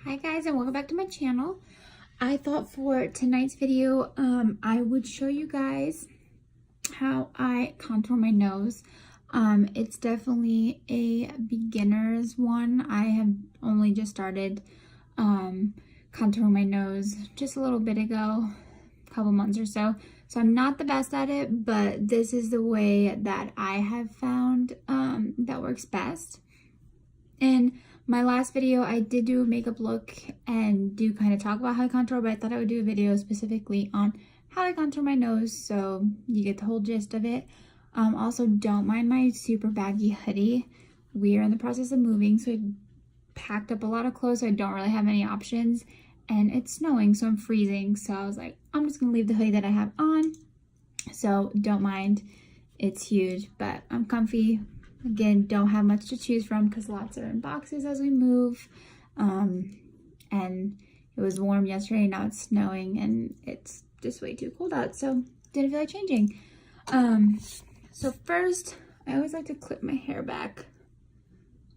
Hi guys, and welcome back to my channel. I thought for tonight's video I would show you guys how I contour my nose. It's definitely a beginner's one. I have only just started contouring my nose just a little bit ago, a couple months or so. So I'm not the best at it, but this is the way that I have found that works best. In my last video, I did do a makeup look and do kind of talk about how I contour, but I thought I would do a video specifically on how I contour my nose so you get the whole gist of it. Also, don't mind my super baggy hoodie. We are in the process of moving, so I packed up a lot of clothes, so I don't really have any options. And it's snowing, so I'm freezing. So I was like, I'm just gonna leave the hoodie that I have on. So don't mind, it's huge, but I'm comfy. Again, don't have much to choose from because lots are in boxes as we move. And it was warm yesterday, now it's snowing and it's just way too cold out, so didn't feel like changing. So first, I always like to clip my hair back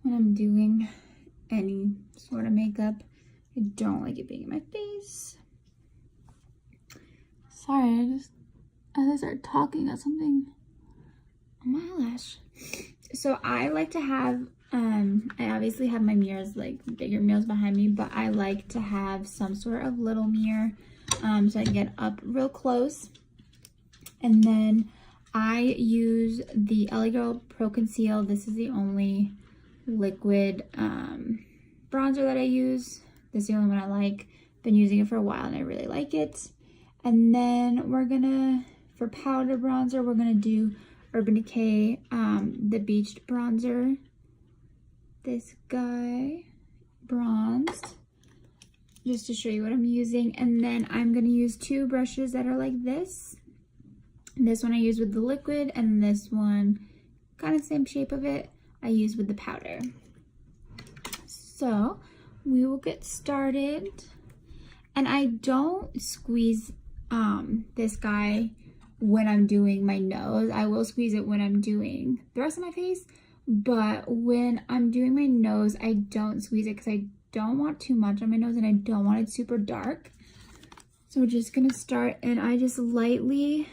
when I'm doing any sort of makeup. I don't like it being in my face. Sorry, as I start talking, got something on my eyelash. So I like to have, I obviously have my mirrors, like bigger mirrors behind me, but I like to have some sort of little mirror so I can get up real close. And then I use the Girl Pro Concelear. This is the only liquid bronzer that I use. This is the only one I like. Been using it for a while and I really like it. And then we're gonna, for powder bronzer, we're gonna do Urban Decay, the Beached bronzer. This guy, bronzed, just to show you what I'm using. And then I'm gonna use two brushes that are like this. This one I use with the liquid, and this one, kind of same shape of it, I use with the powder. So we will get started. And I don't squeeze this guy when I'm doing my nose. I will squeeze it when I'm doing the rest of my face, but when I'm doing my nose, I don't squeeze it because I don't want too much on my nose and I don't want it super dark. So we're just gonna start, and I just lightly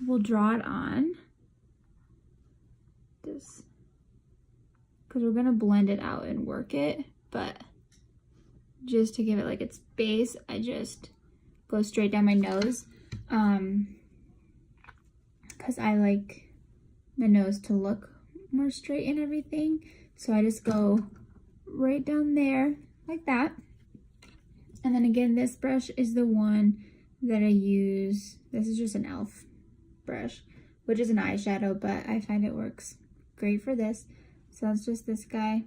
will draw it on this because we're gonna blend it out and work it, but just to give it like its base, I just go straight down my nose. Because I like the nose to look more straight and everything. So I just go right down there like that. And then again, this brush is the one that I use. This is just an e.l.f. brush, which is an eyeshadow, but I find it works great for this. So it's just this guy.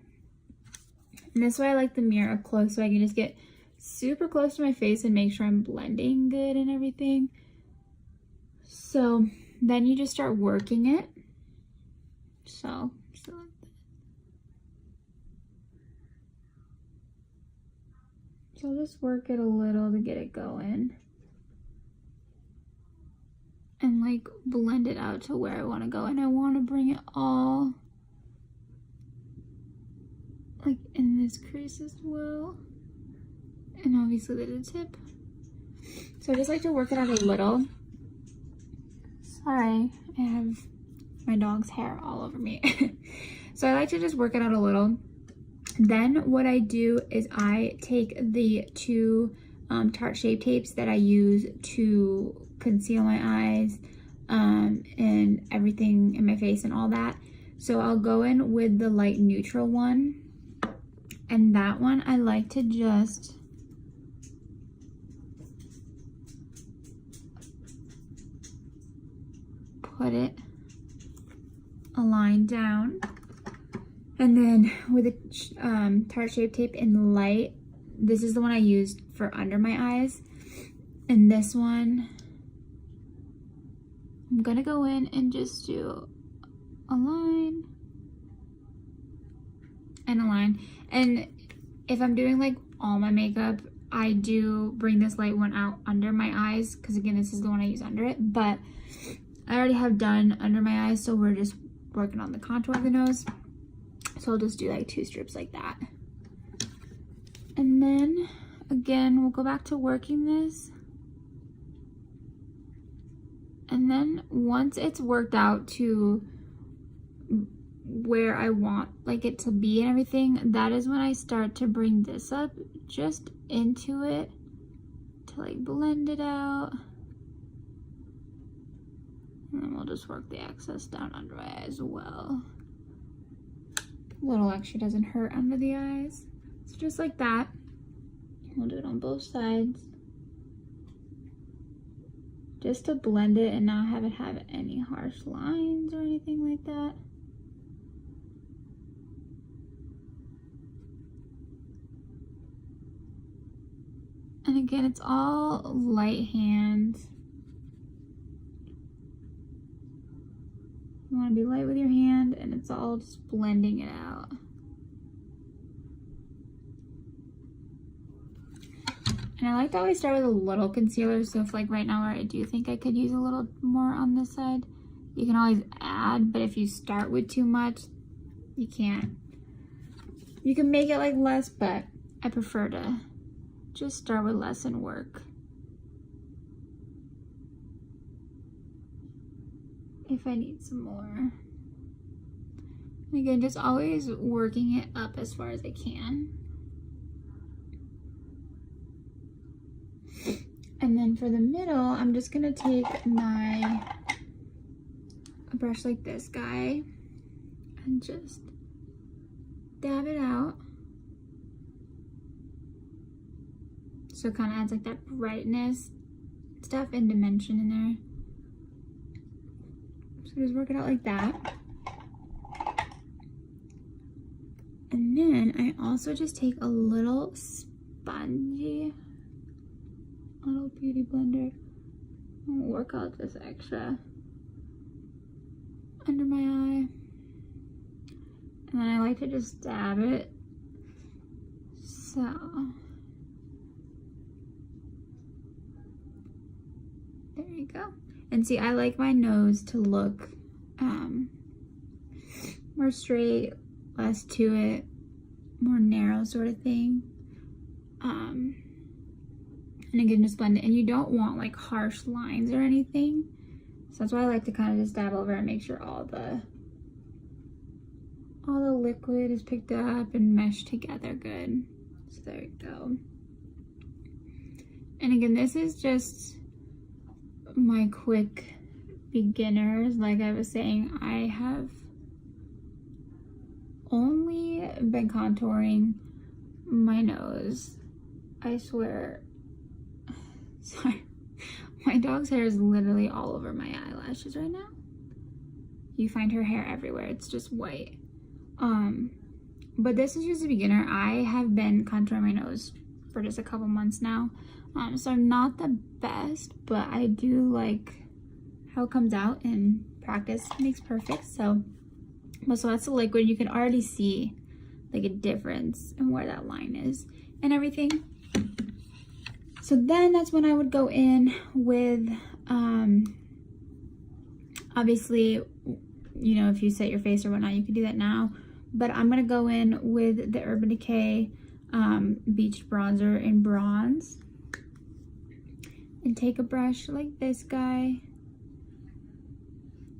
And this way I like the mirror up close so I can just get super close to my face and make sure I'm blending good and everything. So then you just start working it. So like that. So I'll just work it a little to get it going. And like blend it out to where I want to go. And I want to bring it all like in this crease as well. And obviously the tip. So I just like to work it out a little. Sorry, I have my dog's hair all over me. So I like to just work it out a little. Then what I do is I take the two Tarte Shape Tapes that I use to conceal my eyes and everything in my face and all that. So I'll go in with the light neutral one. And that one I like to just put it a line down, and then with the Tarte Shape Tape in light, this is the one I used for under my eyes, and this one I'm gonna go in and just do a line and a line. And if I'm doing like all my makeup, I do bring this light one out under my eyes because again, this is the one I use under it, but I already have done under my eyes, so we're just working on the contour of the nose. So I'll just do like two strips like that. And then again, we'll go back to working this. And then once it's worked out to where I want like it to be and everything, that is when I start to bring this up just into it to like blend it out. And then we'll just work the excess down under my eye as well. A little extra doesn't hurt under the eyes. So just like that. We'll do it on both sides. Just to blend it and not have it have any harsh lines or anything like that. And again, it's all light hand. You want to be light with your hand, and it's all just blending it out. And I like to always start with a little concealer, so if like right now where I do think I could use a little more on this side, you can always add, but if you start with too much, you can't. You can make it like less, but I prefer to just start with less and work. If I need some more. And again, just always working it up as far as I can. And then for the middle, I'm just gonna take a brush like this guy and just dab it out. So it kind of adds like that brightness stuff and dimension in there. So just work it out like that. And then I also just take a little spongy, little beauty blender, and work out this extra under my eye. And then I like to just dab it. So there you go. And see, I like my nose to look more straight, less to it, more narrow sort of thing. And again, just blend it. And you don't want like harsh lines or anything. So that's why I like to kind of just dab over and make sure all the liquid is picked up and meshed together good. So there you go. And again, this is just my quick beginners. Like I was saying, I have only been contouring my nose. I swear. Sorry. My dog's hair is literally all over my eyelashes right now. You find her hair everywhere. It's just white. But this is just a beginner. I have been contouring my nose for just a couple months now. So I'm not the best, but I do like how it comes out, and practice makes perfect. So that's the liquid. You can already see like a difference in where that line is and everything. So then that's when I would go in with, obviously, you know, if you set your face or whatnot, you can do that now. But I'm gonna go in with the Urban Decay Beached Bronzer in Bronze. And take a brush like this guy.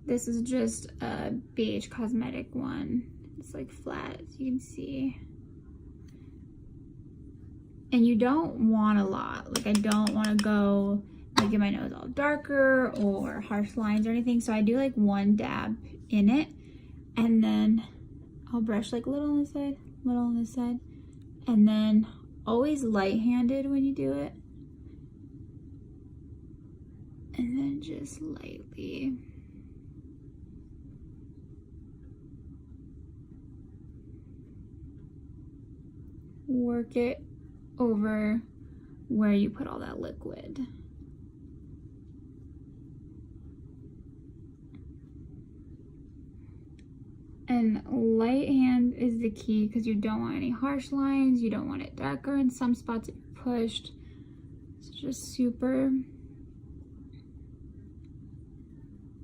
This is just a BH Cosmetic one. It's like flat, as you can see. And you don't want a lot. Like I don't want to go like get my nose all darker or harsh lines or anything. So I do like one dab in it, and then I'll brush like a little on this side, little on this side, and then always light-handed when you do it. And then just lightly work it over where you put all that liquid. And light hand is the key because you don't want any harsh lines, you don't want it darker in some spots that you pushed. It's just super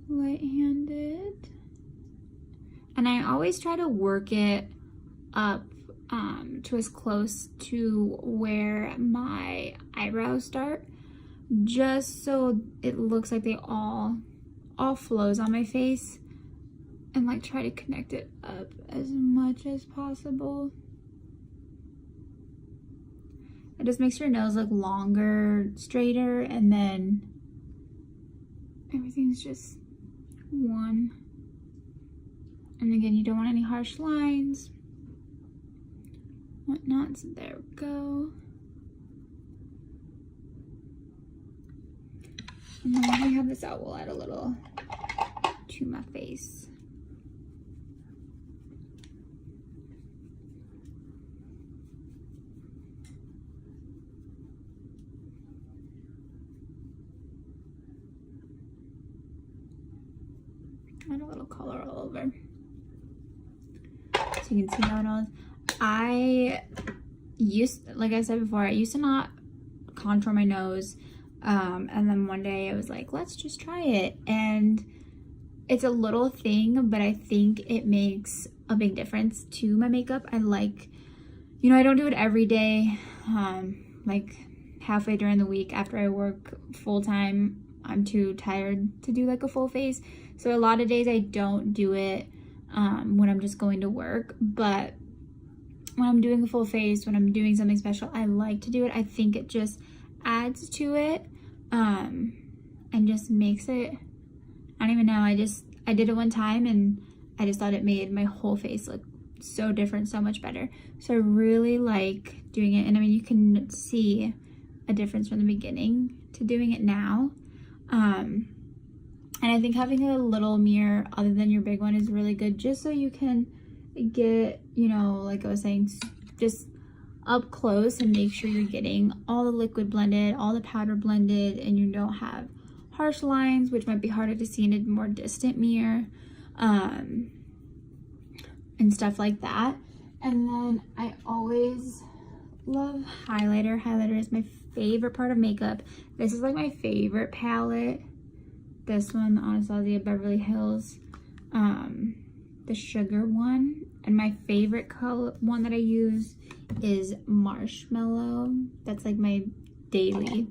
light-handed. And I always try to work it up to as close to where my eyebrows start, just so it looks like they all flows on my face, and like try to connect it up as much as possible. It just makes your nose look longer, straighter, and then everything's just one. And again, you don't want any harsh lines, whatnot. So there we go. And then when we have this out, we'll add a little to my face. Add a little color all over, so you can see how it all is. Like I said before, I used to not contour my nose, and then one day I was like, let's just try it. And it's a little thing, but I think it makes a big difference to my makeup. I like, you know, I don't do it every day. Like halfway during the week after I work full time, I'm too tired to do like a full face. So a lot of days I don't do it when I'm just going to work. But when I'm doing a full face, when I'm doing something special, I like to do it. I think it just adds to it, and just makes it, I don't even know, I did it one time and I just thought it made my whole face look so different, so much better. So I really like doing it. And I mean, you can see a difference from the beginning to doing it now. And I think having a little mirror other than your big one is really good, just so you can get, you know, like I was saying, just up close and make sure you're getting all the liquid blended, all the powder blended, and you don't have harsh lines, which might be harder to see in a more distant mirror, and stuff like that. And then I always love highlighter. Highlighter is my favorite part of makeup. This is like my favorite palette. This one, the Anastasia Beverly Hills, the sugar one. And my favorite color one that I use is Marshmallow. That's like my daily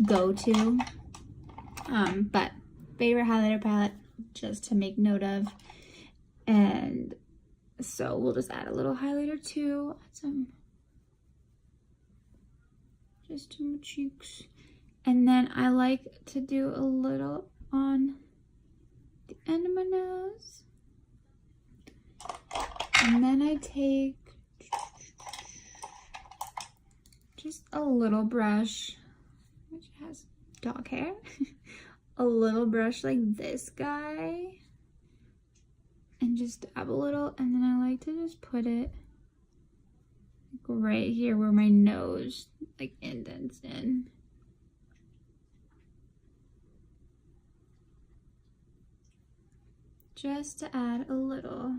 go-to. But favorite highlighter palette, just to make note of. And so we'll just add a little highlighter too. Just to my cheeks. And then I like to do a little on the end of my nose. And then I take just a little brush, which has dog hair, a little brush like this guy, and just dab a little. And then I like to just put it right here where my nose like indents in. Just to add a little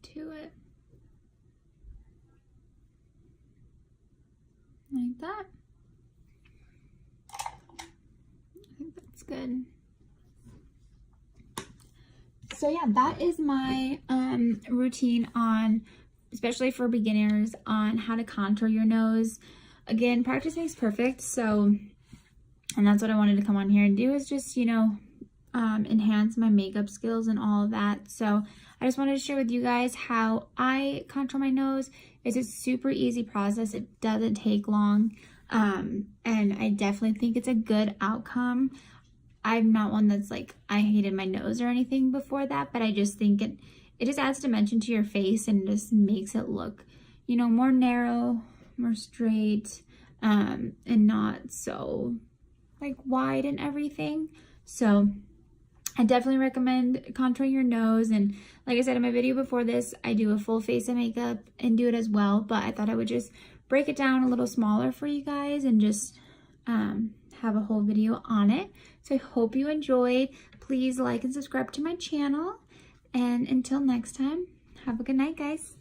to it. Like that. I think that's good. So yeah, that is my routine on, especially for beginners, on how to contour your nose. Again, practice makes perfect, so, and that's what I wanted to come on here and do, is just, you know, enhance my makeup skills and all of that. So I just wanted to share with you guys how I contour my nose. It's a super easy process. It doesn't take long, and I definitely think it's a good outcome. I'm not one that's like, I hated my nose or anything before that, but I just think it just adds dimension to your face and just makes it look, you know, more narrow, more straight, and not so like wide and everything. So I definitely recommend contouring your nose. And like I said in my video before this, I do a full face of makeup and do it as well, but I thought I would just break it down a little smaller for you guys and just have a whole video on it. So I hope you enjoyed. Please like and subscribe to my channel, and until next time, have a good night, guys.